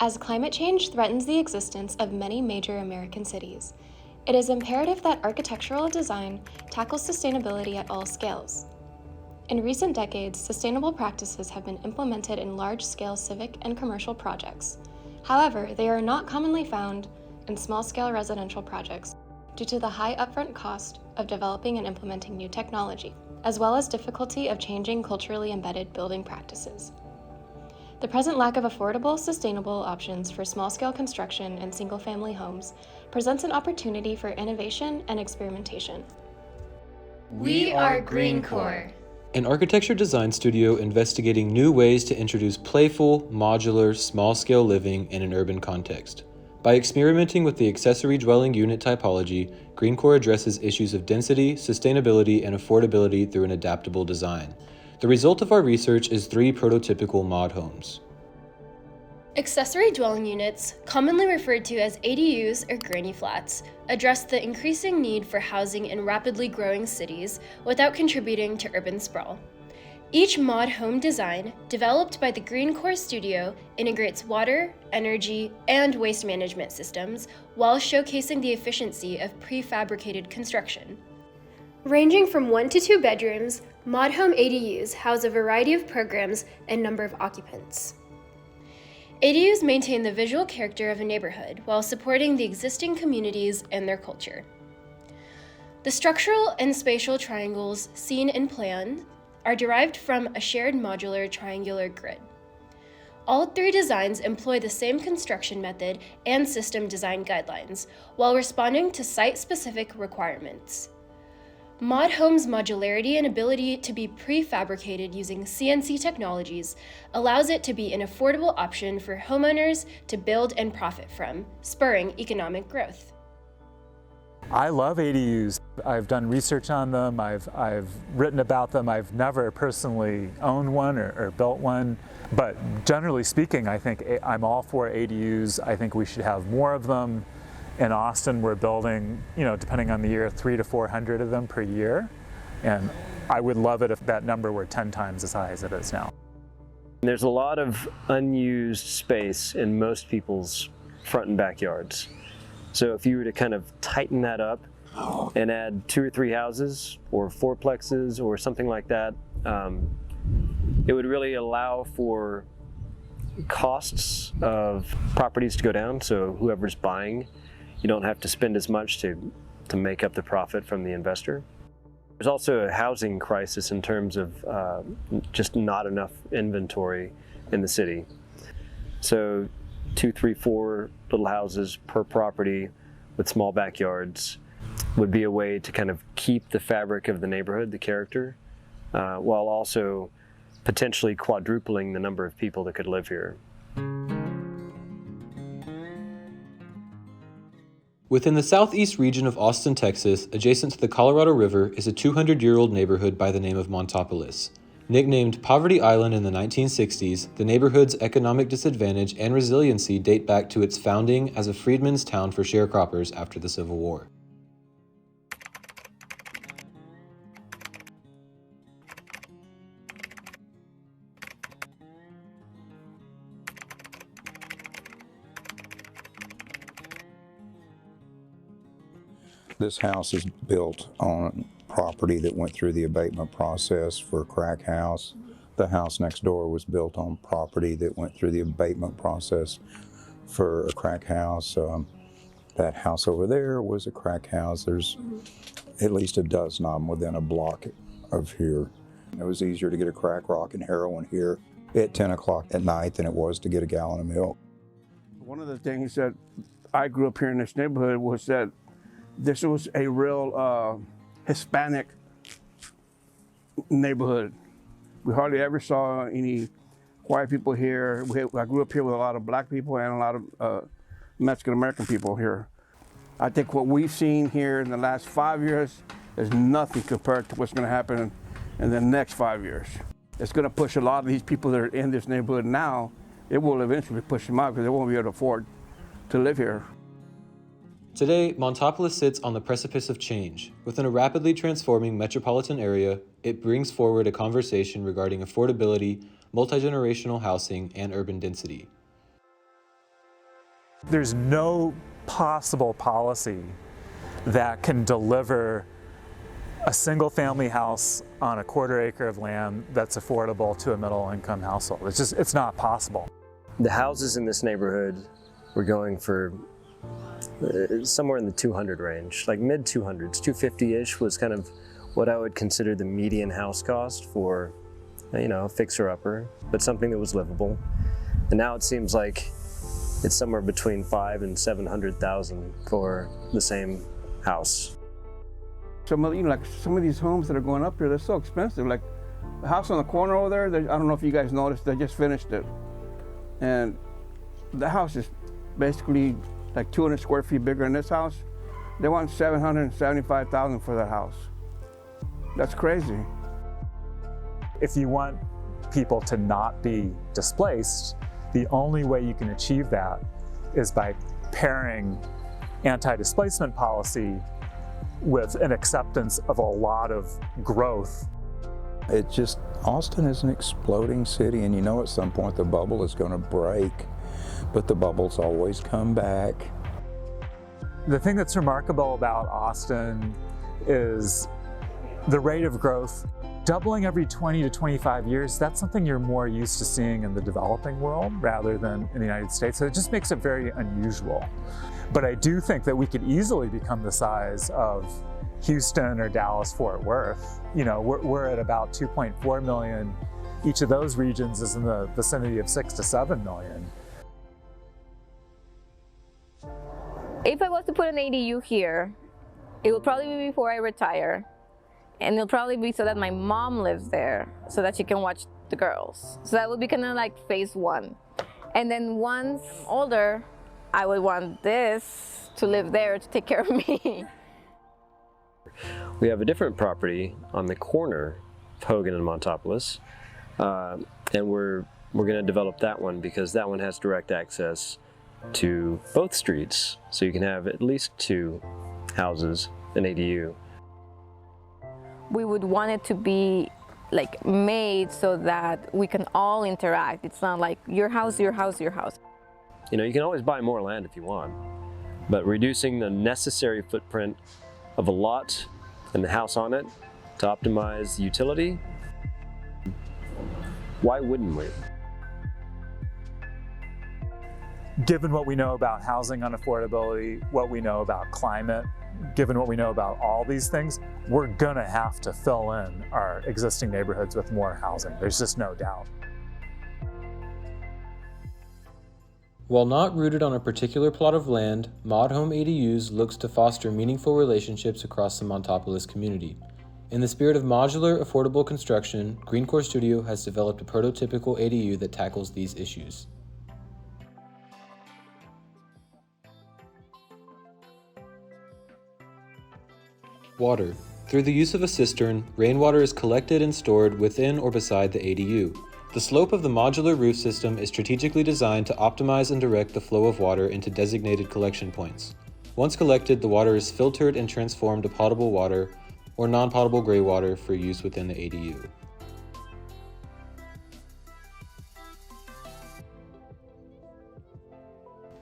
As climate change threatens the existence of many major American cities, it is imperative that architectural design tackles sustainability at all scales. In recent decades, sustainable practices have been implemented in large-scale civic and commercial projects. However, they are not commonly found in small-scale residential projects due to the high upfront cost of developing and implementing new technology, as well as difficulty of changing culturally embedded building practices. The present lack of affordable, sustainable options for small-scale construction and single-family homes presents an opportunity for innovation and experimentation. We are GreenCore, an architecture design studio investigating new ways to introduce playful, modular, small-scale living in an urban context. By experimenting with the accessory dwelling unit typology, GreenCore addresses issues of density, sustainability, and affordability through an adaptable design. The result of our research is 3 prototypical mod homes. Accessory dwelling units, commonly referred to as ADUs or granny flats, address the increasing need for housing in rapidly growing cities without contributing to urban sprawl. Each mod home design, developed by the GreenCore Studio, integrates water, energy, and waste management systems while showcasing the efficiency of prefabricated construction. Ranging from 1 to 2 bedrooms, mod home ADUs house a variety of programs and number of occupants. ADUs maintain the visual character of a neighborhood while supporting the existing communities and their culture. The structural and spatial triangles seen in plan are derived from a shared modular triangular grid. All 3 designs employ the same construction method and system design guidelines while responding to site-specific requirements. Mod home's modularity and ability to be prefabricated using CNC technologies allows it to be an affordable option for homeowners to build and profit from, spurring economic growth. I love ADUs. I've done research on them, I've written about them. I've never personally owned one or built one, but generally speaking, I think I'm all for ADUs. I think we should have more of them. In Austin, we're building, depending on the year, 300 to 400 of them per year. And I would love it if that number were 10 times as high as it is now. There's a lot of unused space in most people's front and backyards. So if you were to kind of tighten that up and add 2 or 3 houses or 4plexes or something like that, it would really allow for costs of properties to go down. So whoever's buying, you don't have to spend as much to make up the profit from the investor. There's also a housing crisis in terms of just not enough inventory in the city. So 2, 3, 4 little houses per property with small backyards would be a way to kind of keep the fabric of the neighborhood, the character, while also potentially quadrupling the number of people that could live here. Within the southeast region of Austin, Texas, adjacent to the Colorado River, is a 200-year-old neighborhood by the name of Montopolis. Nicknamed Poverty Island in the 1960s, the neighborhood's economic disadvantage and resiliency date back to its founding as a freedmen's town for sharecroppers after the Civil War. This house is built on property that went through the abatement process for a crack house. The house next door was built on property that went through the abatement process for a crack house. That house over there was a crack house. There's at least a dozen of them within a block of here. It was easier to get a crack rock and heroin here at 10 o'clock at night than it was to get a gallon of milk. One of the things that I grew up here in this neighborhood was that this was a real Hispanic neighborhood. We hardly ever saw any white people here. I grew up here with a lot of black people and a lot of Mexican-American people here. I think what we've seen here in the last 5 years is nothing compared to what's going to happen in the next 5 years. It's going to push a lot of these people that are in this neighborhood now, it will eventually push them out because they won't be able to afford to live here. Today, Montopolis sits on the precipice of change. Within a rapidly transforming metropolitan area, it brings forward a conversation regarding affordability, multi-generational housing, and urban density. There's no possible policy that can deliver a single family house on a quarter acre of land that's affordable to a middle income household. It's not possible. The houses in this neighborhood were going for somewhere in the 200 range, like mid 200s, 250-ish was kind of what I would consider the median house cost for, you know, a fixer-upper, but something that was livable. And now it seems like it's somewhere between $500,000 and $700,000 for the same house. Some of, like some of these homes that are going up here, they're so expensive. Like the house on the corner over there, I don't know if you guys noticed, they just finished it. And the house is basically like 200 square feet bigger than this house. They want $775,000 for that house. That's crazy. If you want people to not be displaced, the only way you can achieve that is by pairing anti-displacement policy with an acceptance of a lot of growth. Austin is an exploding city, and you know at some point the bubble is going to break, but the bubbles always come back. The thing that's remarkable about Austin is the rate of growth. Doubling every 20 to 25 years, that's something you're more used to seeing in the developing world rather than in the United States. So it just makes it very unusual. But I do think that we could easily become the size of Houston or Dallas-Fort Worth. You know, we're at about 2.4 million. Each of those regions is in the vicinity of 6 to 7 million. If I was to put an ADU here, it would probably be before I retire. And it'll probably be so that my mom lives there, so that she can watch the girls. So that would be kind of like phase one. And then once older, I would want this to live there to take care of me. We have a different property on the corner of Hogan and Montopolis, and we're going to develop that one because that one has direct access to both streets, so you can have at least 2 houses, an ADU. We would want it to be like made so that we can all interact. It's not like your house, your house, your house. You know, you can always buy more land if you want, but reducing the necessary footprint of a lot and the house on it to optimize the utility, why wouldn't we? Given what we know about housing unaffordability, what we know about climate, given what we know about all these things, we're gonna have to fill in our existing neighborhoods with more housing. There's just no doubt. While not rooted on a particular plot of land, Mod Home ADUs looks to foster meaningful relationships across the Montopolis community. In the spirit of modular, affordable construction, GreenCore Studio has developed a prototypical ADU that tackles these issues. Water. Through the use of a cistern, rainwater is collected and stored within or beside the ADU. The slope of the modular roof system is strategically designed to optimize and direct the flow of water into designated collection points. Once collected, the water is filtered and transformed to potable water or non-potable gray water for use within the ADU.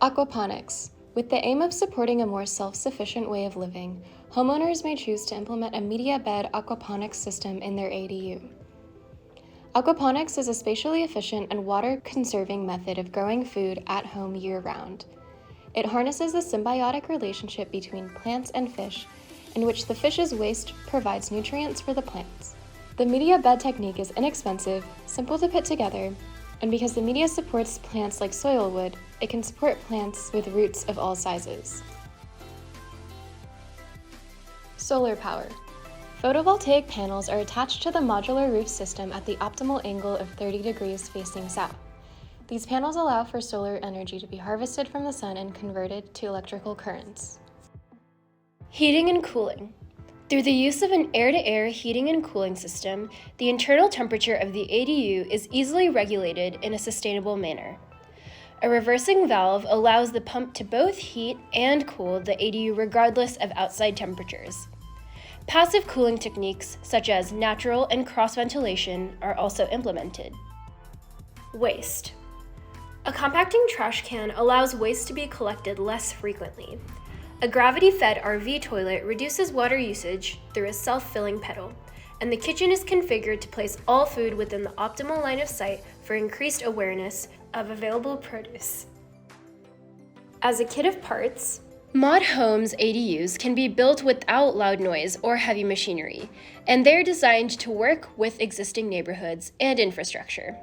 Aquaponics. With the aim of supporting a more self-sufficient way of living, homeowners may choose to implement a media bed aquaponics system in their ADU. Aquaponics is a spatially efficient and water-conserving method of growing food at home year-round. It harnesses the symbiotic relationship between plants and fish, in which the fish's waste provides nutrients for the plants. The media bed technique is inexpensive, simple to put together, and because the media supports plants like soil would, it can support plants with roots of all sizes. Solar power. Photovoltaic panels are attached to the modular roof system at the optimal angle of 30 degrees facing south. These panels allow for solar energy to be harvested from the sun and converted to electrical currents. Heating and cooling. Through the use of an air-to-air heating and cooling system, the internal temperature of the ADU is easily regulated in a sustainable manner. A reversing valve allows the pump to both heat and cool the ADU regardless of outside temperatures. Passive cooling techniques such as natural and cross ventilation are also implemented. Waste. A compacting trash can allows waste to be collected less frequently. A gravity-fed RV toilet reduces water usage through a self-filling pedal, and the kitchen is configured to place all food within the optimal line of sight for increased awareness of available produce. As a kit of parts, Mod Homes ADUs can be built without loud noise or heavy machinery, and they're designed to work with existing neighborhoods and infrastructure.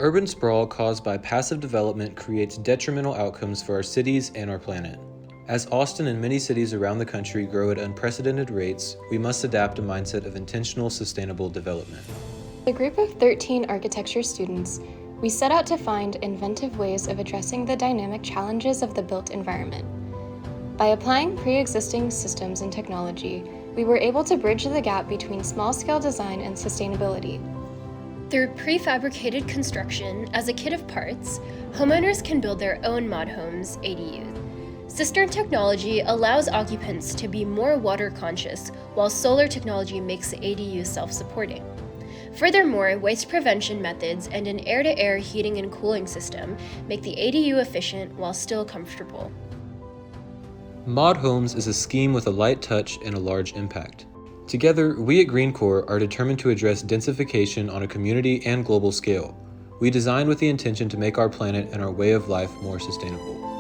Urban sprawl caused by passive development creates detrimental outcomes for our cities and our planet. As Austin and many cities around the country grow at unprecedented rates, we must adapt a mindset of intentional, sustainable development. As a group of 13 architecture students, we set out to find inventive ways of addressing the dynamic challenges of the built environment. By applying pre-existing systems and technology, we were able to bridge the gap between small-scale design and sustainability. Through prefabricated construction as a kit of parts, homeowners can build their own mod homes ADUs. Cistern technology allows occupants to be more water conscious, while solar technology makes the ADU self-supporting. Furthermore, waste prevention methods and an air-to-air heating and cooling system make the ADU efficient while still comfortable. Mod Homes is a scheme with a light touch and a large impact. Together, we at GreenCore are determined to address densification on a community and global scale. We design with the intention to make our planet and our way of life more sustainable.